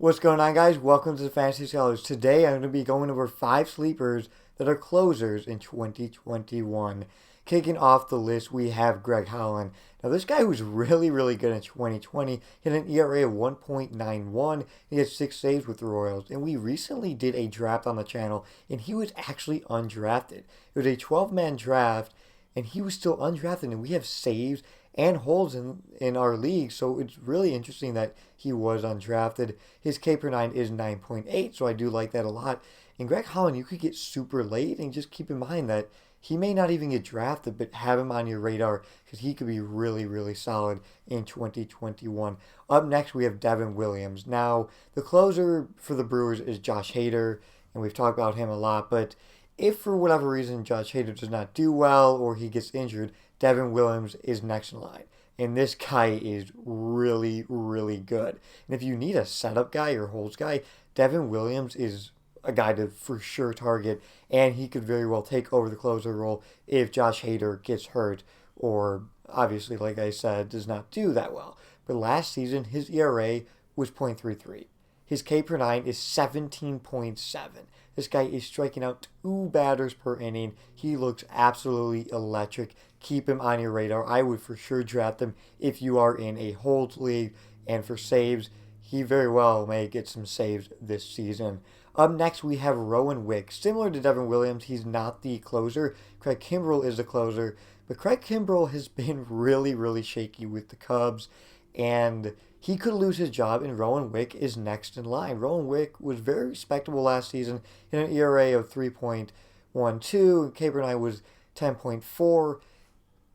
What's going on, guys? Welcome to the Fantasy Scholars. Today, I'm going to be going over 5 sleepers that are closers in 2021. Kicking off the list, we have Greg Holland. Now, this guy was really good in 2020. He had an ERA of 1.91. He had 6 saves with the Royals. And we recently did a draft on the channel, and he was actually undrafted. It was a 12-man draft, and he was still undrafted, and we have saves and holds in our league, so it's really interesting that he was undrafted. His K per 9 is 9.8, so I do like that a lot. And Greg Holland, you could get super late, and just keep in mind that he may not even get drafted, but have him on your radar because he could be really solid in 2021. Up next, we have Devin Williams. Now, the closer for the Brewers is Josh Hader, and we've talked about him a lot, but if for whatever reason Josh Hader does not do well or he gets injured, Devin Williams is next in line. And this guy is really good. And if you need a setup guy or holds guy, Devin Williams is a guy to for sure target. And he could very well take over the closer role if Josh Hader gets hurt or obviously, like I said, does not do that well. But last season, his ERA was .33. His K per 9 is 17.7. This guy is striking out 2 batters per inning. He looks absolutely electric. Keep him on your radar. I would for sure draft him if you are in a hold league. And for saves, he very well may get some saves this season. Up next, we have Rowan Wick. Similar to Devin Williams, he's not the closer. Craig Kimbrell is the closer. But Craig Kimbrell has been really shaky with the Cubs. And he could lose his job, and Rowan Wick is next in line. Rowan Wick was very respectable last season in an ERA of 3.12, and K per 9 was 10.4.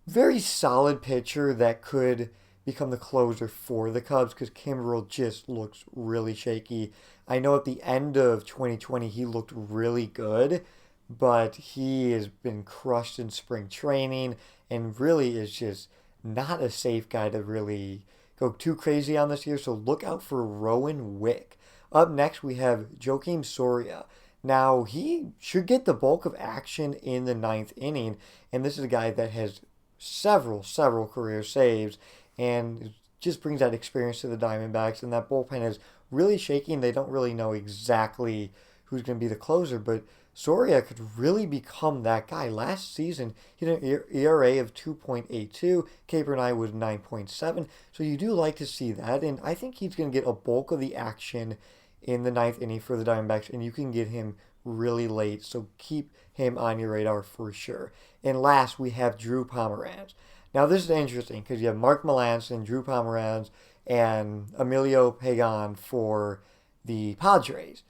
Very solid pitcher that could become the closer for the Cubs because Kimbrell just looks really shaky. I know at the end of 2020 he looked really good, but he has been crushed in spring training and really is just not a safe guy to really go too crazy on this year, so look out for Rowan Wick. Up next, we have Joakim Soria. Now, he should get the bulk of action in the 9th inning, and this is a guy that has several career saves, and just brings that experience to the Diamondbacks, and that bullpen is really shaky, and they don't really know exactly who's going to be the closer, but Soria could really become that guy. Last season, he had an ERA of 2.82. K per 9 was 9.7. So you do like to see that. And I think he's going to get a bulk of the action in the 9th inning for the Diamondbacks. And you can get him really late. So keep him on your radar for sure. And last, we have Drew Pomeranz. Now, this is interesting because you have Mark Melancon, Drew Pomeranz, and Emilio Pagan for the Padres.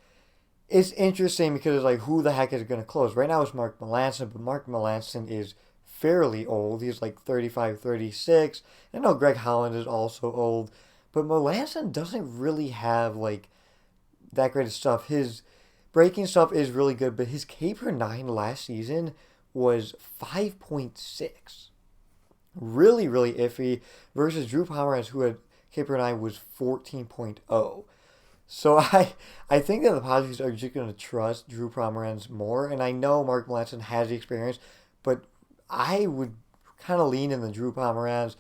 It's interesting because it's like, who the heck is going to close? Right now it's Mark Melancon, but Mark Melancon is fairly old. He's like 35, 36. I know Greg Holland is also old, but Melancon doesn't really have like that great of stuff. His breaking stuff is really good, but his K per 9 last season was 5.6. Really iffy versus Drew Pomeranz, who had K per 9 was 14.0. So I think that the Padres are just going to trust Drew Pomeranz more. And I know Mark Melancon has the experience, but I would kind of lean in the Drew Pomeranz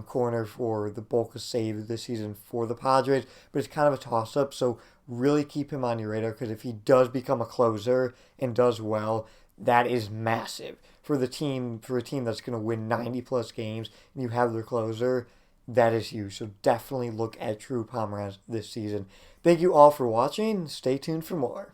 corner for the bulk of save this season for the Padres. But it's kind of a toss-up, so really keep him on your radar because if he does become a closer and does well, that is massive for the team, for a team that's going to win 90-plus games, and you have their closer. That is huge. So definitely look at Drew Pomeranz this season. Thank you all for watching. Stay tuned for more.